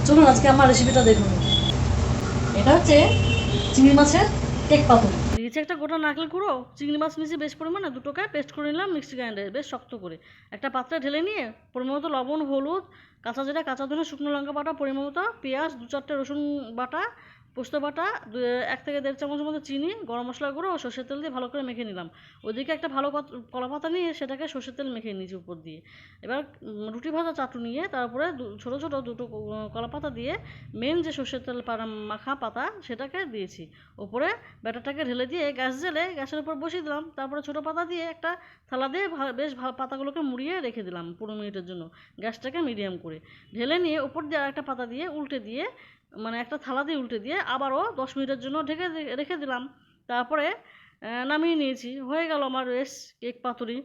চলুন আজকে আমার রেসিপিটা দেখুন। এটা হচ্ছে চিংড়ি মাছের কেক পাতুরি। দিয়েছি একটা গোটা নারকেল গুঁড়ো, চিংড়ি মাছ নিয়েছি বেশ পরিমাণে, দুটোকে পেস্ট করে নিলাম মিক্সি গ্রাইন্ডারে বেশ শক্ত করে। একটা পাত্রে ঢেলে নিয়ে পরিমাণ মতো লবণ, হলুদ, কাঁচা জিরা, কাঁচা ধনে, শুকনো লঙ্কা বাটা, পরিমাণ মতো পেঁয়াজ, 2-4টে রসুন বাটা, পোস্ত বাটা, 1 থেকে 1.5 চামচের মতো চিনি, গরম মশলা গুঁড়ো ও সর্ষের তেল দিয়ে ভালো করে মেখে নিলাম। ওইদিকে একটা ভালো কলা পাতা নিয়ে সেটাকে সর্ষের তেল মেখে নিয়েছি উপর দিয়ে। এবার রুটি ভাজা চাটু নিয়ে তারপরে ছোটো ছোটো দুটো কলা পাতা দিয়ে মেন যে সর্ষের তেল মাখা পাতা সেটাকে দিয়েছি। ওপরে ব্যাটারটাকে ঢেলে দিয়ে গ্যাস জ্বেলে গ্যাসের উপর বসিয়ে দিলাম। তারপরে ছোটো পাতা দিয়ে একটা থালা দিয়ে বেশ পাতাগুলোকে মুড়িয়ে রেখে দিলাম 15 মিনিটের জন্য, গ্যাসটাকে মিডিয়াম করে। ঢেলে নিয়ে উপর দিয়ে আরেকটা পাতা দিয়ে উল্টে দিয়ে, মানে একটা থালা দিয়ে উল্টে দিয়ে আবারও 10 মিনিটের জন্য রেখে দিলাম। তারপরে নামিয়ে নিয়েছি। হয়ে গেল আমার কেক পাতুরি।